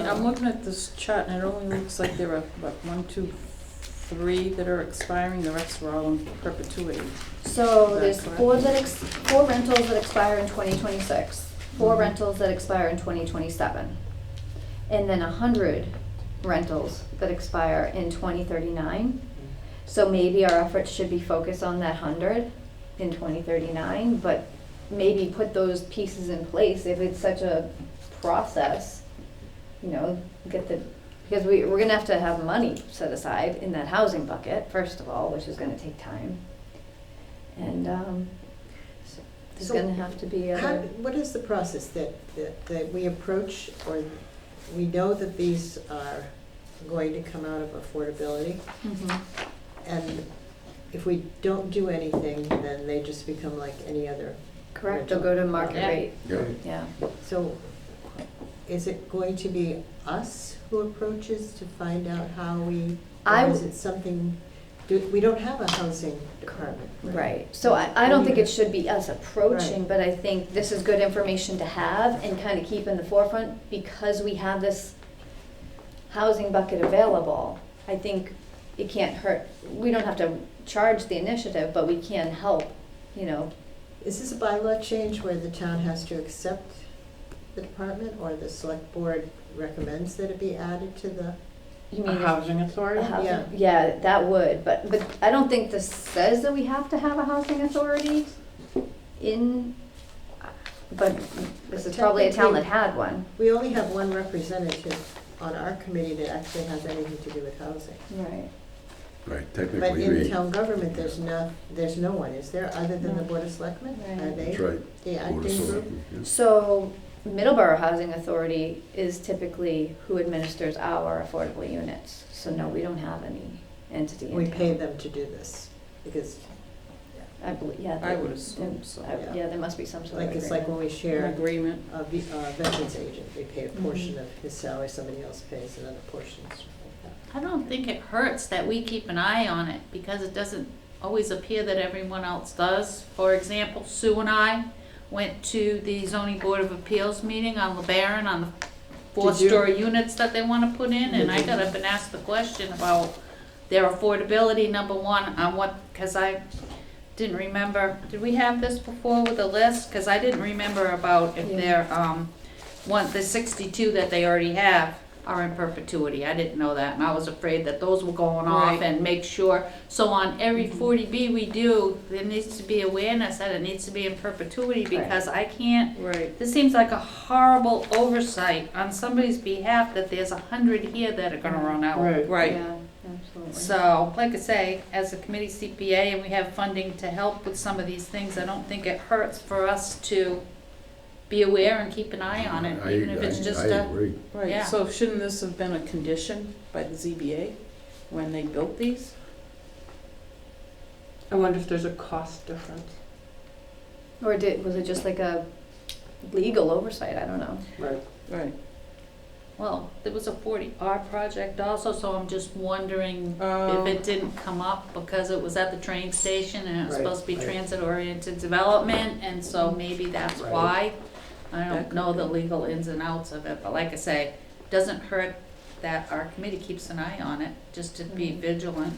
I'm looking at this chart and it only looks like there are, 1, 2, 3 that are expiring, the rest are all in perpetuity. So Is there's that four rentals that expire in 2026, 4 rentals that expire in 2027, and then 100 rentals that expire in 2039. So maybe our efforts should be focused on that 100 in 2039, but maybe put those pieces in place if it's such a process, because we're gonna have to have money set aside in that housing bucket, first of all, which is gonna take time. And there's So gonna have to be What is the process that we approach, or we know that these are going to come out of affordability, Mhm. and if we don't do anything, then they just become like any other? Correct, they'll go to market Yeah. rate, Yeah. yeah. So is it going to be us who approaches to find out how we, I or is w- it something, we don't have a housing department, right? Right, so I don't think it should be us approaching, Right. but I think this is good information to have and kind of keep in the forefront because we have this housing bucket available, I think it can't hurt. We don't have to charge the initiative, but we can help, you know. Is this a bylaw change where the town has to accept the department, or the select board recommends that it be added to the? You A mean housing authority? a housing- Yeah. Yeah, that would, but I don't think this says that we have to have a housing authority in, but this is probably a town that had one. We only have one representative on our committee that actually has anything to do with housing. Right. Right, But technically, in me. town government, there's no one, is there, other than the No. Board of Selectmen? Right. Are they That's right. the Board of acting group? Selectmen, yeah. So Middleborough Housing Authority is typically who administers our affordable units. So no, we don't have any entity in We town. pay them to do this, because, I believe, yeah. I would assume so. Yeah, there must be some sort of like, it's like when we An share agreement. a veterans agent, they pay a portion of his salary, somebody else pays another portion, stuff like I don't think it hurts that we keep an eye on it, because it doesn't always appear that everyone else does. For example, Sue and I went to the zoning board of appeals meeting on LeBaron on the four-story units that they wanna put in, and I got up and asked the question about their affordability, number one, on what, cause I didn't remember, did we have this before with a list? Cause I didn't remember about if Yeah. they're, the 62 that they already have are in perpetuity. I didn't know that, and I was afraid that those were going off Right. and make sure. So on every 40B we do, there needs to be awareness that it needs to be in perpetuity, because I can't, Right. this seems like a horrible oversight on somebody's behalf that there's 100 here that are gonna run out. Right. Right. Yeah, absolutely. So, like I say, as a committee CPA, and we have funding to help with some of these things, I don't think it hurts for us to be aware and keep an eye on it, even if it's just I a, agree. Right, Yeah. so shouldn't this have been a condition by the ZBA when they built these? I wonder if there's a cost difference. Or was it just like a legal oversight? I don't know. Right. Right. well, there was a 40R project also, so I'm just wondering if it didn't come up because it was at the train station and it was Right, supposed to be right. transit-oriented development, and so maybe that's Right. why. I That don't could know the be. legal ins and outs of it, but like I say, doesn't hurt that our committee keeps an eye on it, just to be Mhm. vigilant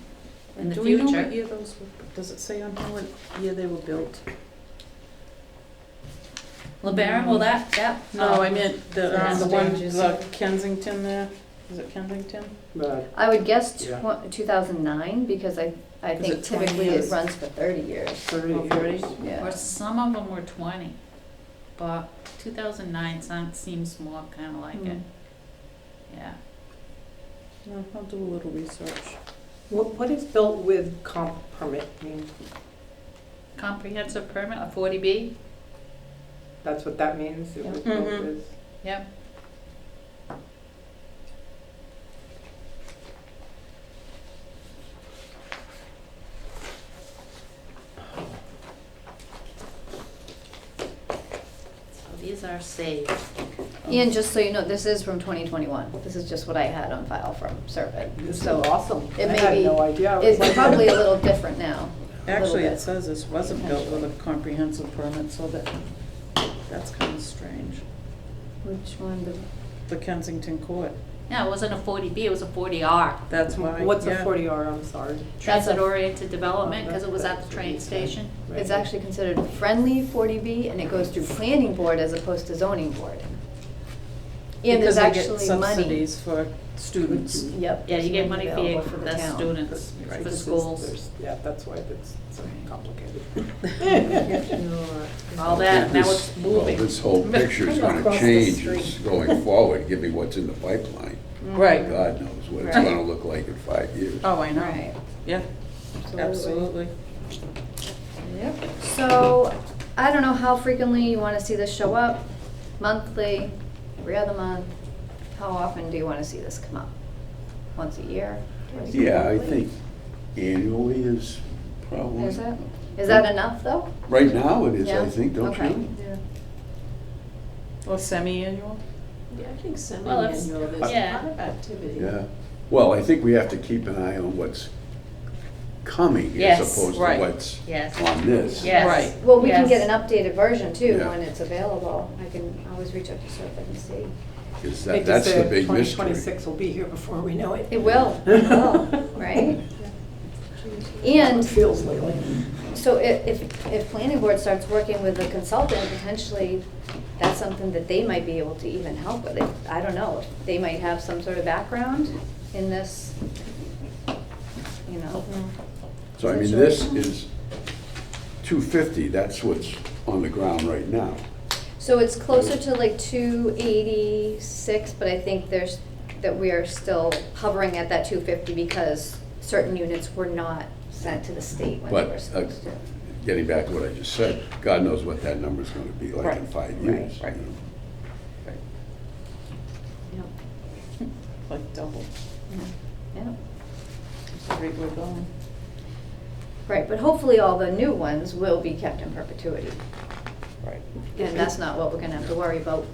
in the Do we know future. what year those were, does it say on here what year they were built? LeBaron, well, that, No, I meant the Last one, pages. the Kensington there, is it Kensington? Right. I would guess Yeah. 2009, because I Is think it 20 typically it years? runs for 30 years. 30 Oh, 30? years. Yeah. Or some of them were 20, but 2009 seems more kind of like it, yeah. No, I'll do a little research. What is built with comp permit mean? Comprehensive permit, a 40B? That's what that means? It was built Mhm. with? Yep. So these are saved. And just so you know, this is from 2021. This is just what I had on file from Serpent. This is So awesome. it I may had be- no idea. I was it's like- probably a little different now. a little Actually, bit. it says this wasn't built with a comprehensive permit, so that's kind of strange. Which one? The Kensington Court, Yeah, it wasn't a 40B, it was a 40R. that's why, What's a yeah. 40R, I'm sorry? Transit-oriented development, because it was at the train station. It's actually considered a friendly 40B, and it goes through planning board as opposed to zoning board. And Because there's they get actually money. subsidies for students. Yep. Yeah, you there's get money money available for the the town. students, Right. for This is- schools, Yeah, that's why it's so complicated. all that, now This- it's moving. Well, this whole picture is gonna Across the change street. going forward, given what's in the pipeline. Right. God knows what it's Right. gonna look like in 5 years. Oh, I know, Right. yeah, absolutely. Yep. So, I don't know how frequently you wanna see this show up, monthly, every other month. How often do you wanna see this come up? Once a year? Twice a Yeah, I year? think annually is probably. Is it? Is that enough, though? Right now it is, Yeah? I think, don't Okay. you? Or semi-annual? Yeah, I think Well, it's- semi-annual, there's a yeah. lot of activity. Yeah. Well, I think we have to keep an eye on what's coming as Yes, opposed to right. what's Yes. on this. Yes. Right. Well, we can Yes. get an updated version too Yeah. when it's available. I can always reach out to Serpent and see. Is Hate to that's say the big mystery. 2026 will be here before we know it. It will, right? And It feels lately. so if planning board starts working with a consultant, potentially that's something that they might be able to even help with. I don't know, they might have some sort of background in this, you know. So I mean, this is 250, that's what's on the ground right now. So it's closer to like 286, but I think that we are still hovering at that 250 because certain units were not sent to the state when they were But supposed to. getting back to what I just said, God knows what that number's gonna be like in 5 years. right. you know. Yep. Like double. Yeah. That's the rate we're going. Right, but hopefully all the new ones will be kept in perpetuity. Right. And that's not what we're gonna have to worry about.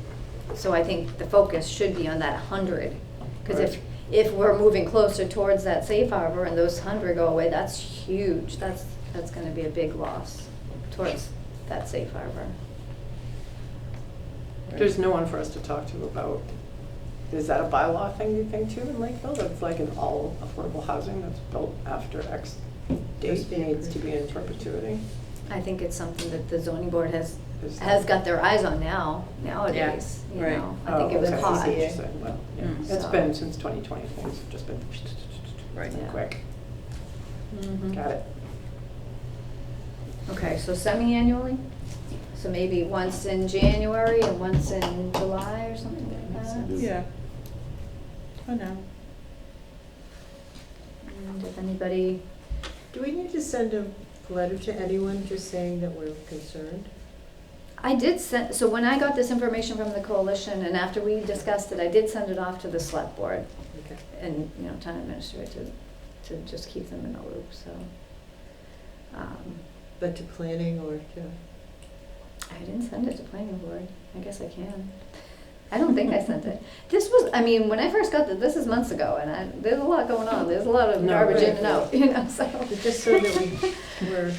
So I think the focus should be on that 100. Because if we're moving closer towards that safe harbor and those 100 go away, that's huge. That's gonna be a big loss towards that safe harbor. There's no one for us to talk to about, is that a bylaw thing you think too in Lakeville? That's like an all affordable housing that's built after X date needs to be in perpetuity? I think it's something that the zoning board has Is got their eyes on nowadays, you right. know. I think it was okay, hot. interesting. Well, yeah. Mm. It's So- been since 2020, things have just been Right. Yeah. quick. Mhm. Got it. Okay, so semi-annually? So maybe once in January and once in July or something like that? Yeah. For now. And if anybody, Do we need to send a letter to anyone just saying that we're concerned? I did send, so when I got this information from the coalition and after we discussed it, I did send it off to the select board Okay. and, you know, town administrator to just keep them in the loop, so. But to planning or to? I didn't send it to planning board. I guess I can. I don't think I sent it. This was, I mean, when I first got this is months ago, and there's a lot going on. There's a lot of No, garbage in right. and out, you know, so. But just so that we're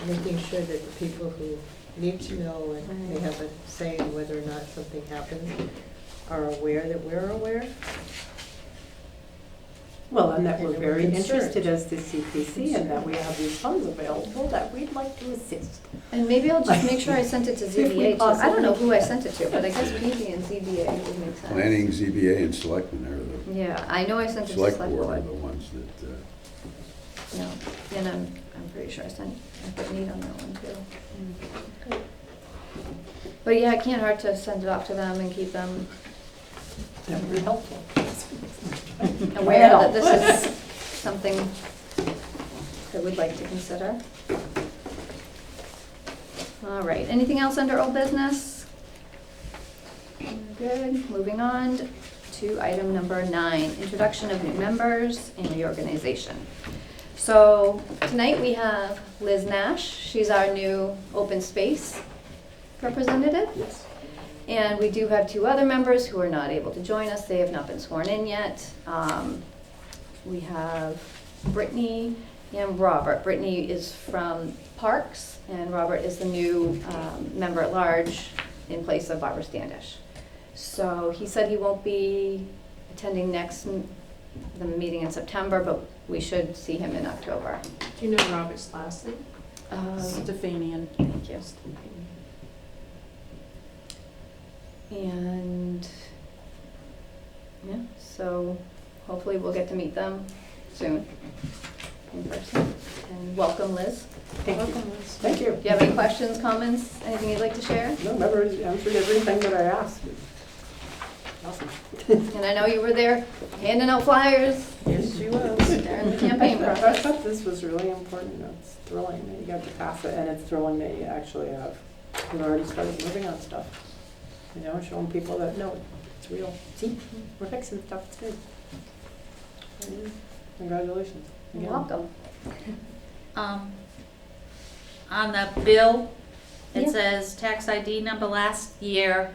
making sure that the people who need to know and may have a say in whether or not something happens are aware that we're aware. Well, and that we're And we're very concerned. interested as the CPC and that we have these funds available that we'd like to assist. And maybe I'll just make sure I sent it to If we ZBA too. I don't know possibly who I sent it to, but I guess PB and ZBA would make sense. Planning, ZBA, and selectmen are the, Yeah, I know I sent it to select select board are board. the ones that, Yeah, and I'm pretty sure I put Nate on that one too. But yeah, it can't hurt to send it off to them and keep them That would be helpful. aware that this is something that we'd like to consider. All right, anything else under old business? Good, moving on to item number 9, introduction of new members and reorganization. So tonight we have Liz Nash, she's our new open space representative. Yes. And we do have 2 other members who are not able to join us. They have not been sworn in yet. We have Brittany and Robert. Brittany is from Parks, and Robert is the new member at large in place of Barbara Standish. So he said he won't be attending the meeting in September, but we should see him in October. Do you know Robert's last name? Stephanian. Thank you. And, yeah, so hopefully we'll get to meet them soon in person. And welcome, Liz. Thank you. Thank you. Do you have any questions, comments, anything you'd like to share? No, never answered everything that I asked. Awesome. And I know you were there handing out flyers Yes, she was. during the campaign I process. thought this was really important. It's thrilling that you got to pass it, and it's thrilling that you actually you've already started moving on stuff. You know, showing people that, no, it's real. See, we're fixing stuff, it's good. Congratulations. You're again. welcome. On the bill, it Yeah. says tax ID number last year.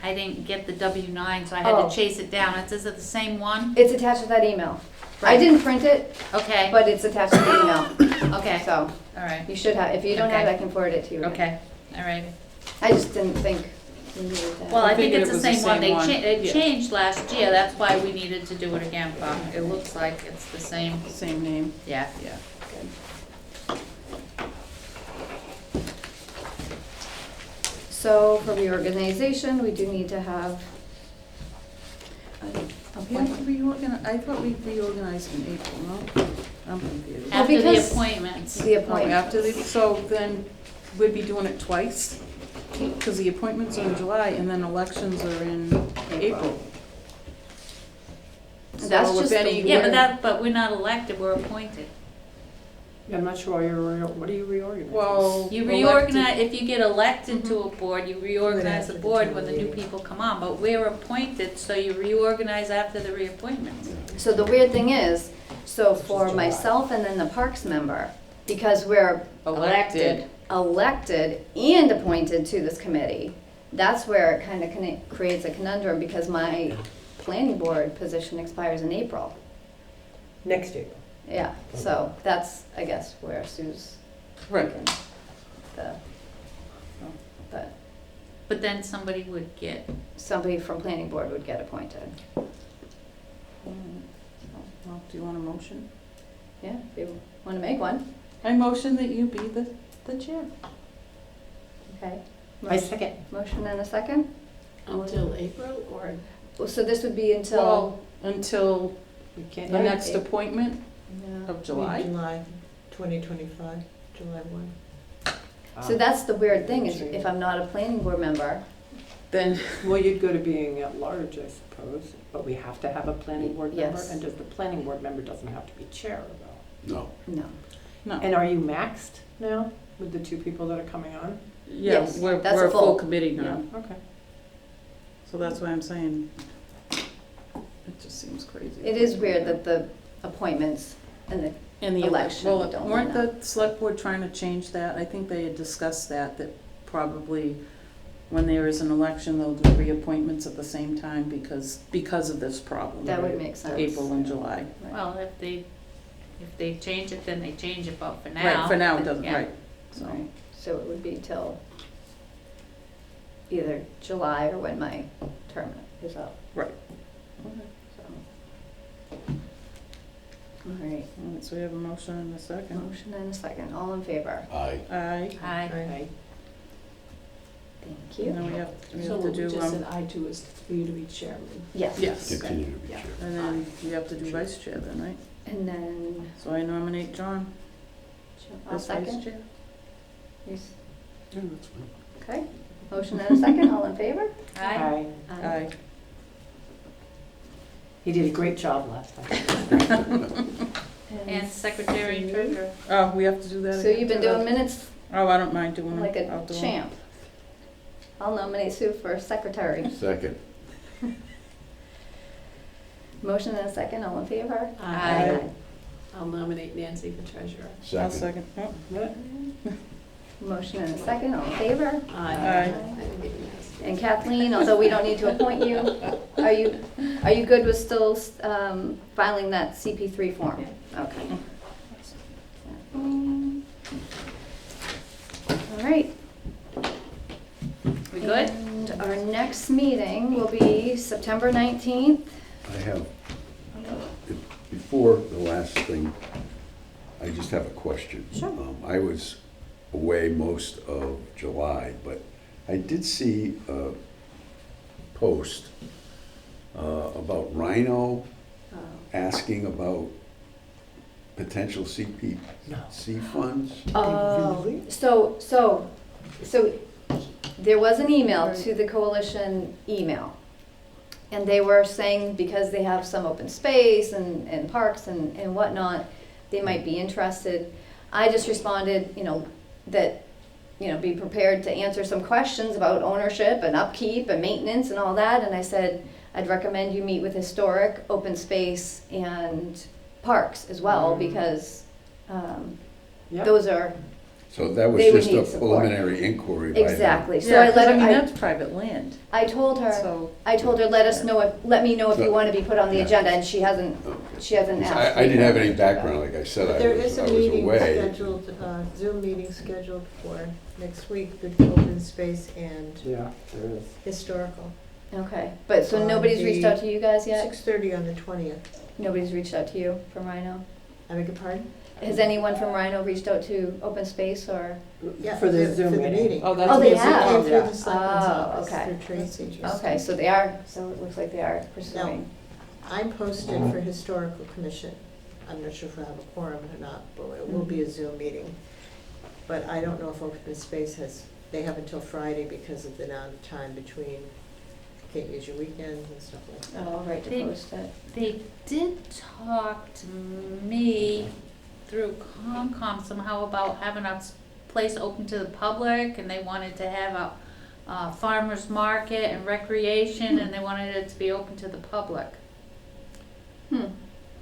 I didn't get the W-9, so I had Oh. to chase it down. It says it the same one? It's attached to that email. I Right. didn't print it, Okay, but it's attached to the email. okay, So all right, you should have, if you don't have it, Okay. I can forward it to you. okay, all right. I just didn't think we needed to have. Well, I I think figured it's it the was the same one, same one. it Yeah. changed last year, that's why we needed to do it again, but it looks like it's the same, Same name, yeah. yeah. So for reorganization, we do need to have an Yeah, appointment. I thought we reorganized in April, no? I'm confused. Well, After the because- appointments. The Oh, appointment. after the, so then we'd be doing it twice? Because the appointments are in July and then elections are in April. That's So if just the any- Yeah, but we're not elected, we're appointed. Yeah, I'm not sure why what are you reorganizing? Well. You elected- reorganize, if you get elected to a board, you reorganize the after the board town when the new meeting. people come on, but we're appointed, so you reorganize after the reappointments. So the weird thing is, so for July. myself and then the parks member, because we're Elected. elected and appointed to this committee, that's where it kind of creates a conundrum because my planning board position expires in April. Next April. Yeah, so that's, I guess, where Sue's Right. thinking the, but But then somebody would get, somebody from planning board would get appointed. Well, do you want a motion? Yeah, if you want to make one, I motion that you be the chair. okay. I second. Motion and a second? Until April or? Well, so this would be until, Well, until We can't. the Yeah. next appointment yeah. of July. July 2025, July 1. So that's the weird thing, is if I'm not a planning board member, Then, Well, you'd go to being at large, I suppose, but we have to have a planning board member, Yes. and does the planning board member doesn't have to be chair though? No. no. no. And are you maxed now with the two people that are coming on? Yeah, Yes, we're that's a a full full. committee now, Okay. so that's why I'm saying, it just seems crazy. It is weird that the appointments and the, And the election well, don't weren't line the select board trying to change that? I think they had discussed that probably when there is an election, they'll do reappointments at the same time because of this problem. that would make sense. April and July. Right. well, if they change it, then they change it, but for now. Right, for now it doesn't, yeah. right, so. Right, so it would be till either July or when my term is up, Right. so. All right, All right, so we have a motion and a second. motion and a second, all in favor? Aye. Aye. Aye. Aye. Thank And then you. we have So to we do, just said I too is for you to be chairman. Yes. yes, Continue to be Yeah. chair. and then you have to do vice chair then, right? And then, So I nominate John I'll as vice second. chair. Yes. Yeah, that's fine. Okay, motion and a second, all in favor? Aye. Aye. He did a great job last time. And secretary and treasurer. Oh, we have to do that So again, you've been too? doing minutes Oh, I don't mind doing them. like I'll a do 'em. champ. I'll nominate Sue for secretary. Second. Motion and a second, all in favor? Aye. I'll nominate Nancy for treasurer. I'll Second. second. Oh, Motion and a second, all in favor? Aye. And Kathleen, although we don't need to appoint you, are you good with still filing that CP3 form? Okay. All right. We good? And our next meeting will be September 19th. I have, before the last thing, I just have a question. Sure. I was away most of July, but I did see a post about Rhino asking about potential CPC funds. Really? So there was an email to the coalition email. And they were saying because they have some open space and parks and whatnot, they might be interested. I just responded, that, be prepared to answer some questions about ownership and upkeep and maintenance and all that. And I said, I'd recommend you meet with historic, open space, and parks as well, because Yeah. those are So that was They would just need a support. preliminary inquiry by them. Exactly, so Yeah, I 'cause let I mean, her, that's private land, I told her, so. let me know if you So- wanna be put on the Yeah. agenda, and she hasn't Okay. asked. I me didn't have for any an background, agenda. like I said, But I there was is a away. meeting scheduled, Zoom meeting scheduled for next week, with open space and Yeah, there is. historical. Okay, but so On nobody's reached the out to you guys yet? 6:30 on the 20th. Nobody's reached out to you from Rhino? I beg your pardon? Has anyone from Rhino reached out to Open Space or? Yeah, For the Zoom meeting. Oh, that's Oh, they It have? came through Yeah. the selectmen's Oh, office, okay. through Tracy. Okay, so they are, so it looks like they are pursuing. I posted for Historical Commission. I'm not sure if I have a quorum or not, but it will be a Zoom meeting. But I don't know if Open Space they have until Friday because of the amount of time between, can't use your weekends and stuff like that. Oh, right, to They- post it. They did talk to me through Concom somehow about having a place open to the public, and they wanted to have a farmer's market and recreation, and they wanted it to be open to the public.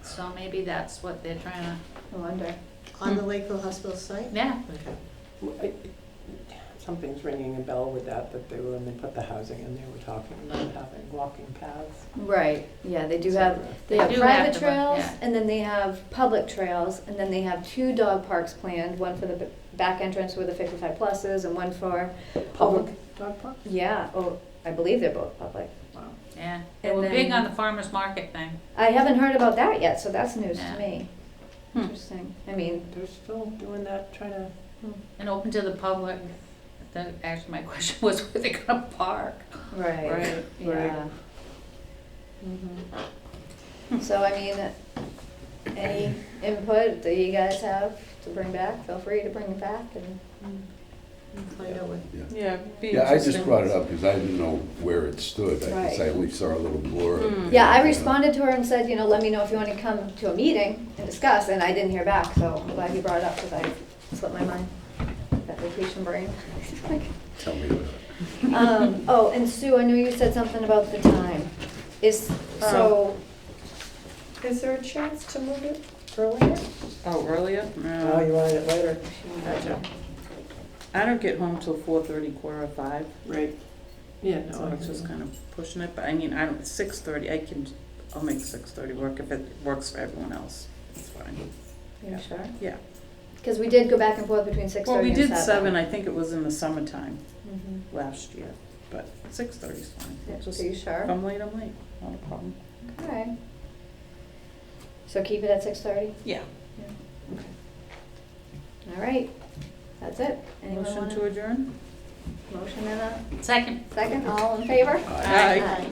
So maybe that's what they're trying to, I wonder. On the Lakeville Hospital site? yeah. Okay. Something's ringing a bell with that they were, when they put the housing in, they were talking about having walking paths. Right, yeah, they do et have, cetera. they They have do private have them, trails, yeah. and then they have public trails, and then they have 2 dog parks planned, one for the back entrance where the 55 plus is, and one for, Public dog park? yeah, oh, I believe they're both public. Wow. Yeah, they And were big then- on the farmer's market thing. I haven't heard about that yet, so that's news Yeah. to me. Hmm. Interesting, I mean, They're still doing that, trying to, And open to the public. Actually, my question was where they gonna park. right, Right, yeah. Mhm. So, I mean, any input that you guys have to bring back, feel free to bring it back, and Find out what, Yeah. Yeah, be Yeah, I just interesting. brought it up because I didn't know where it stood. I guess Right. I only saw a little blur. yeah, I responded to her and said, let me know if you want to come to a meeting and discuss, and I didn't hear back, so I'm glad you brought it up, because I slipped my mind, that vacation brain. Tell me about it. Oh, and Sue, I know you said something about the time, so, Is there a chance to move it earlier? Oh, earlier? oh, you wanted it later? Gotcha. I don't get home till 4:30, 4:05, Right. Yeah, so no, it's just kind of pushing it, but I mean, 6:30, I'll make 6:30 work if it works for everyone else, it's fine. you sure? Yeah. Because we did go back and forth between 6:30 Well, we and did 7, I think it was in the summertime Mhm. last year, but 6:30 is fine. Yeah, Just Are you sure? if I'm late, I'm late, not a problem. Okay. So keep it at 6:30? Yeah. All right, that's it. Anyone Motion wanna- to adjourn? Motion and a Second. second, all in favor? Aye. Aye.